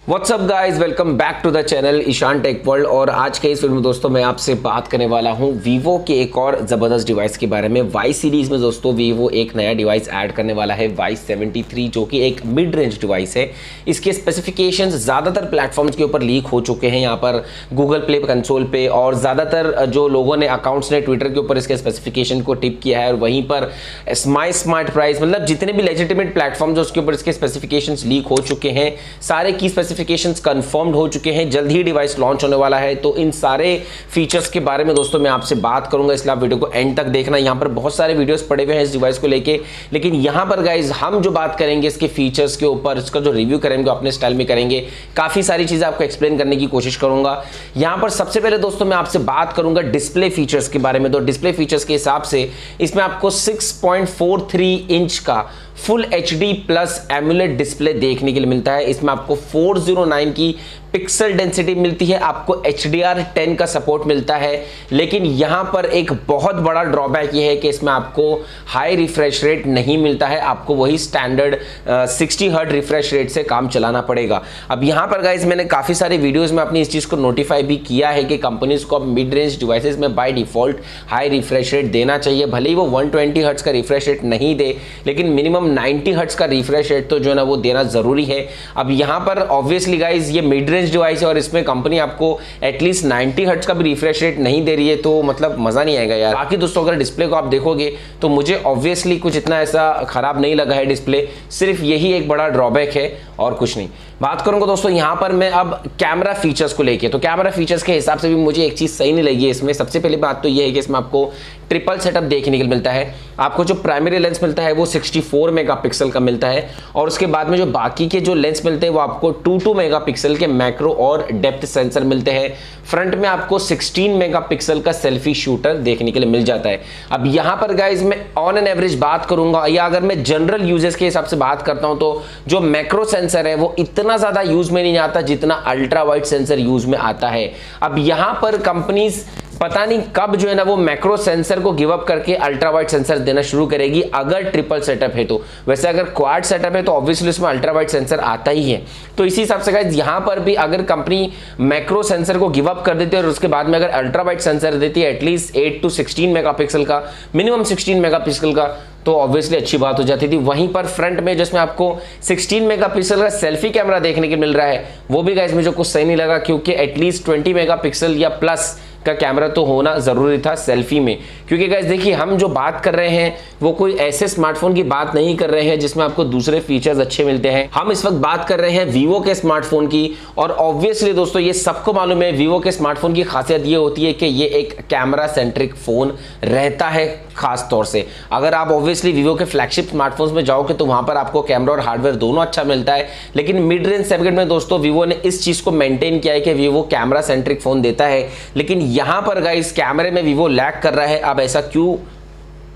WhatsApp guys, welcome back to the channel Ishan tech world. और आज के इस वीडियो में दोस्तों मैं आपसे बात करने वाला हूं वीवो के एक और ज़बरदस्त डिवाइस के बारे में। वाई सीरीज़ में दोस्तों वीवो एक नया डिवाइस ऐड करने वाला है Y73, जो कि एक मिड रेंज डिवाइस है। इसके स्पेसिफिकेशंस ज़्यादातर प्लेटफॉर्म्स के ऊपर लीक हो चुके हैं, यहाँ पर गूगल प्ले कंसोल पे, और ज़्यादातर जो लोगों ने अकाउंट्स ने ट्विटर के ऊपर इसके स्पेसिफिकेशन को टिप किया है। और वहीं पर माई स्मार्ट प्राइस, मतलब जितने भी लेजिटिमेट प्लेटफॉर्म जो उसके ऊपर इसके स्पेसिफिकेशंस लीक हो चुके हैं, सारे की स्पेसिफिकेशंस कंफर्म्ड हो चुके हैं। जल्द ही डिवाइस लॉन्च होने वाला है, तो इन सारे फीचर्स के बारे में दोस्तों मैं आपसे बात करूंगा, इसलिए आप वीडियो को एंड तक देखना। यहां पर बहुत सारे वीडियोस पड़े हुए हैं इस डिवाइस को लेके, लेकिन यहां पर गाइज हम जो बात करेंगे इसके फीचर्स के ऊपर, इसका जो रिव्यू करेंगे अपने स्टाइल में करेंगे। काफी सारी चीजें आपको एक्सप्लेन करने की कोशिश करूंगा। यहां पर सबसे पहले दोस्तों मैं आपसे बात करूंगा डिस्प्ले फीचर्स के बारे में। तो डिस्प्ले फीचर्स के हिसाब से इसमें आपको 6.43 इंच का full HD plus AMOLED display देखने के लिए मिलता है। इसमें आपको 409 की पिक्सल डेंसिटी मिलती है, आपको HDR10 का सपोर्ट मिलता है। लेकिन यहां पर एक बहुत बड़ा ड्रॉबैक ये है कि इसमें आपको हाई रिफ्रेश रेट नहीं मिलता है, आपको वही स्टैंडर्ड 60 हर्ट्ज रिफ्रेश रेट से काम चलाना पड़ेगा। अब यहां पर गाइज मैंने काफी सारे वीडियोस में अपनी इस चीज को नोटिफाई भी किया है कि कंपनीज को अब मिड रेंज डिवाइसेस में by default high refresh rate देना चाहिए। भले ही वो 120 हर्ट्ज का रिफ्रेश रेट नहीं दे, लेकिन मिनिमम 90 हर्ट्ज का रिफ्रेश रेट तो जो है ना वो देना जरूरी है। अब यहां पर ऑब्वियसली गाइज ये मिड रेंज डिवाइस है और इसमें कंपनी आपको एटलीस्ट 90 हर्ट्ज का भी रिफ्रेश रेट नहीं दे रही है, तो मतलब मजा नहीं आएगा यार। बाकी दोस्तों अगर डिस्प्ले को आप देखोगे तो मुझे ऑब्वियसली कुछ इतना ऐसा खराब नहीं लगा है डिस्प्ले, सिर्फ यही एक बड़ा ड्रॉबैक है और कुछ नहीं। बात करूंगा दोस्तों यहां पर मैं अब कैमरा फीचर्स को लेके, तो कैमरा फीचर्स के हिसाब से भी मुझे एक चीज सही नहीं लगी है इसमें। सबसे पहली बात तो यह है कि इसमें आपको ट्रिपल सेटअप देखने के लिए मिलता है। आपको जो प्राइमरी लेंस मिलता है वो 64 मेगापिक्सल का मिलता है, और उसके बाद में जो बाकी के जो लेंस मिलते हैं वो आपको 22 मेगापिक्सल के मैक्रो और डेप्थ सेंसर मिलते हैं। फ्रंट में आपको 16 मेगापिक्सल का सेल्फी शूटर देखने के लिए मिल जाता है। अब यहां पर गाइज मैं ऑन एन एवरेज बात करूंगा, या अगर मैं जनरल यूजेस के हिसाब से बात करता हूं, तो जो मैक्रो सेंसर है वो इतना ज्यादा यूज में नहीं आता जितना अल्ट्रा वाइड सेंसर यूज में आता है। अब यहां पर कंपनीज पता नहीं कब जो है ना वो मैक्रो सेंसर को गिव अप करके अल्ट्रा वाइड सेंसर देना शुरू करेगी, अगर ट्रिपल सेटअप है तो। वैसे अगर क्वाड सेटअप है तो ऑब्वियसली उसमें अल्ट्रा वाइड सेंसर आता ही है। तो इसी हिसाब से गाइस यहां पर भी अगर कंपनी मैक्रो सेंसर को गिव अप कर देती है और उसके बाद में अगर अल्ट्रा वाइड सेंसर देती है एटलीस्ट 8 to 16 मेगापिक्सल का, मिनिमम 16 मेगापिक्सल का, तो ऑब्वियसली अच्छी बात हो जाती थी। वहीं पर फ्रंट में जिसमें आपको 16 मेगापिक्सल का सेल्फी कैमरा देखने को मिल रहा है, वो भी गाइस मुझे कुछ सही नहीं लगा, क्योंकि एटलीस्ट 20 मेगापिक्सल या प्लस का कैमरा तो होना जरूरी था सेल्फी में। क्योंकि गाइस देखिए हम जो बात कर रहे हैं वो कोई ऐसे स्मार्टफोन की बात नहीं कर रहे हैं जिसमें आपको दूसरे फीचर्स अच्छे मिलते हैं। हम इस वक्त बात कर रहे हैं वीवो के स्मार्टफोन की, और ऑब्वियसली दोस्तों ये सबको मालूम है वीवो के स्मार्टफोन की खासियत ये होती है कि ये एक कैमरा सेंट्रिक फोन रहता है। खास तौर से अगर आप ऑब्वियसली वीवो के फ्लैगशिप स्मार्टफोन्स में जाओगे तो वहां पर आपको कैमरा और हार्डवेयर दोनों अच्छा मिलता है, लेकिन मिड रेंज सेगमेंट में दोस्तों वीवो ने इस चीज को मेंटेन किया है कि वीवो कैमरा सेंट्रिक फोन देता है, लेकिन यहां पर गाइस कैमरे में वीवो लैग कर रहा है। अब ऐसा क्यों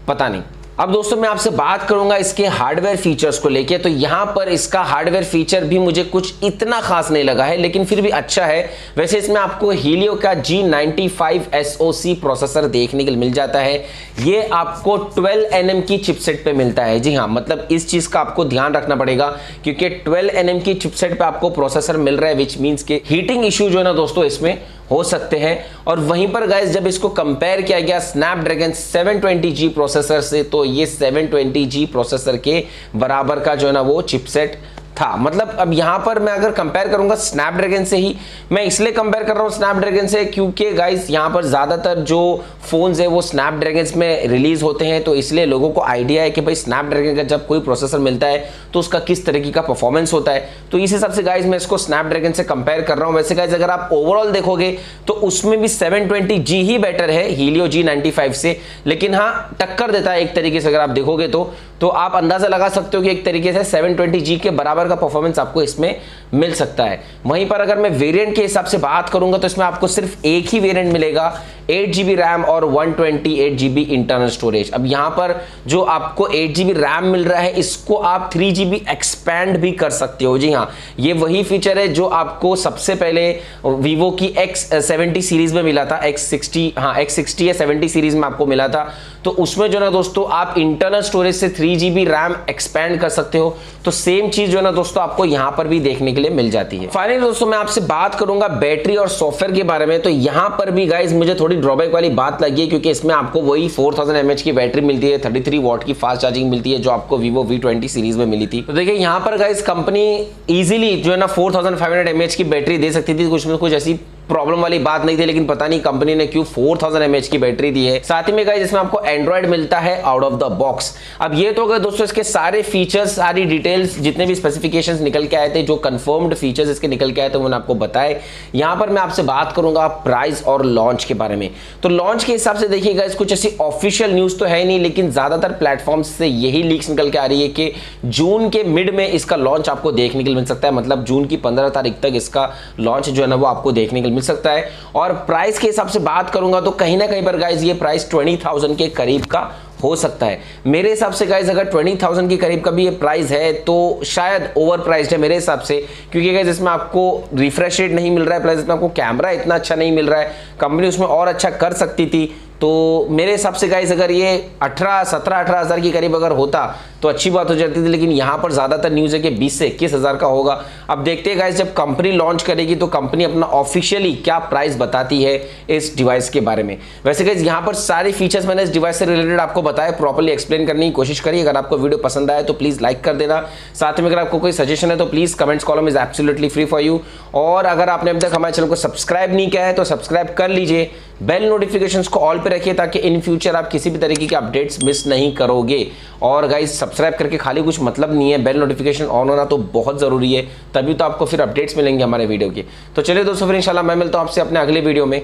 पता नहीं। अब दोस्तों मैं आपसे बात करूंगा इसके हार्डवेयर फीचर्स को लेके, तो यहां पर इसका हार्डवेयर फीचर भी मुझे कुछ इतना खास नहीं लगा है, लेकिन फिर भी अच्छा है। वैसे इसमें आपको हीलियो का G95 SoC प्रोसेसर देखने के लिए मिल जाता है। ये आपको 12 nm की चिपसेट पे मिलता है। जी हाँ, मतलब इस चीज का आपको ध्यान रखना पड़ेगा, क्योंकि 12 nm की चिपसेट पे आपको प्रोसेसर मिल रहा है, विच मीन्स के हीटिंग इश्यू जो है ना दोस्तों इसमें हो सकते हैं। और वहीं पर गाइस जब इसको कंपेयर किया गया स्नैपड्रैगन 720G प्रोसेसर से, तो ये 720G प्रोसेसर के बराबर का जो है ना वो चिपसेट था। मतलब अब यहां पर मैं अगर कंपेयर करूंगा स्नैपड्रैगन से ही, मैं इसलिए कंपेयर कर रहा हूं स्नैपड्रैगन से क्योंकि गाइस यहां पर ज्यादातर जो फोन्स है वो स्नैपड्रैगन में रिलीज होते हैं, तो इसलिए लोगों को आइडिया है कि भाई स्नैपड्रैगन का जब कोई प्रोसेसर मिलता है तो उसका किस तरीके का परफॉर्मेंस होता है। तो इस हिसाब से गाइस मैं इसको स्नैपड्रैगन से कंपेयर कर रहा हूं। वैसे गाइस अगर आप ओवरऑल देखोगे तो उसमें भी 720G ही बेटर है हीलियो G95 से, लेकिन हाँ टक्कर देता है एक तरीके से। अगर आप देखोगे तो आप अंदाजा लगा सकते हो कि एक तरीके से 720G के बराबर का परफॉर्मेंस आपको इसमें मिल सकता है। वहीं पर अगर मैं वेरिएंट के हिसाब से बात करूंगा तो इसमें आपको सिर्फ एक ही वेरिएंट मिलेगा 8GB रैम और 128GB इंटरनल स्टोरेज। अब यहाँ पर जो आपको 8GB रैम मिल रहा है, इसको आप 3GB एक्सपैंड भी कर सकते हो। जी हाँ, ये वही फीचर है जो आपको सबसे पहले वीवो की X70 सीरीज में मिला था, X60 या 70 सीरीज में आपको मिला था। तो उसमें जो ना दोस्तों आप इंटरनल स्टोरेज से 3GB रैम एक्सपैंड कर सकते हो। तो सेम चीज जो ना दोस्तों आपको यहां पर भी देखने के लिए मिल जाती है। फाइनली दोस्तों मैं आपसे बात करूंगा बैटरी और सॉफ्टवेयर के बारे में। तो यहां पर भी गाइस मुझे थोड़ी ड्रॉबैक वाली बात लगी है, क्योंकि इसमें आपको वही 4000 mAh की बैटरी मिलती है, 33 वॉट की फास्ट चार्जिंग मिलती है, जो आपको Vivo V20 सीरीज में मिली थी। तो देखिए यहां पर गाइस कंपनी इजीली जो है ना 4500 mAh की बैटरी दे सकती थी, कुछ में कुछ ऐसी प्रॉब्लम वाली बात नहीं थी, लेकिन पता नहीं कंपनी ने क्यों 4000 mAh की बैटरी दी है। साथ ही में गाइस इसमें आपको एंड्रॉइड मिलता है आउट ऑफ द बॉक्स। अब ये तो अगर दोस्तों इसके सारे फीचर्स, सारी डिटेल्स, जितने भी स्पेसिफिकेशंस निकल के आए थे, जो कंफर्म्ड फीचर्स इसके निकल के आए थे, मैंने आपको बताए। यहां पर मैं आपसे बात करूंगा प्राइस और लॉन्च के बारे में। तो लॉन्च के हिसाब से देखिए गाइस कुछ ऐसी ऑफिशियल न्यूज तो है नहीं, लेकिन ज्यादातर प्लेटफॉर्म्स से यही लीक्स निकल के आ रही है कि जून के मिड में इसका लॉन्च आपको देखने के लिए मिल सकता है। मतलब जून की 15 तारीख तक इसका लॉन्च जो है ना वो आपको देखने के लिए मिल सकता है। और प्राइस के हिसाब से बात करूंगा तो कहीं ना कहीं पर गाइस ये प्राइस 20,000 के करीब का हो सकता है। मेरे हिसाब से गाइस अगर 20,000 के करीब का भी ये प्राइस है तो शायद ओवर प्राइस्ड है मेरे हिसाब से, क्योंकि गाइस इसमें आपको रिफ्रेश रेट नहीं मिल रहा है, प्लस इसमें आपको कैमरा इतना अच्छा नहीं मिल रहा है। कंपनी उसमें और अच्छा कर सकती थी। तो मेरे हिसाब से गाइस अगर ये 17-18 हज़ार के करीब अगर होता तो अच्छी बात हो जाती थी, लेकिन यहाँ पर ज़्यादातर न्यूज़ है कि 20 से 21 हज़ार का होगा। अब देखते हैं गाइस जब कंपनी लॉन्च करेगी तो कंपनी अपना ऑफिशियली क्या प्राइस बताती है इस डिवाइस के बारे में। वैसे गाइस यहाँ पर सारे फीचर्स मैंने इस डिवाइस से रिलेटेड आपको बताया, प्रॉपर्ली एक्सप्लेन करने की कोशिश करिए। अगर आपको वीडियो पसंद आए तो प्लीज़ लाइक कर देना। साथ में अगर आपको कोई सजेशन है तो please comments column is absolutely free for you. और अगर आपने अभी तक हमारे चैनल को सब्सक्राइब नहीं किया है तो सब्सक्राइब कर लीजिए, बेल नोटिफिकेशंस को ऑल पे रखिए, ताकि इन फ्यूचर आप किसी भी तरीके के अपडेट्स मिस नहीं करोगे। और गाइस सब्सक्राइब करके खाली कुछ मतलब नहीं है, बेल नोटिफिकेशन ऑन होना तो बहुत जरूरी है, तभी तो आपको फिर अपडेट्स मिलेंगे हमारे वीडियो के। तो चलिए दोस्तों फिर इंशाल्लाह मैं मिलता हूं आपसे अपने अगले वीडियो में।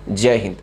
जय हिंद।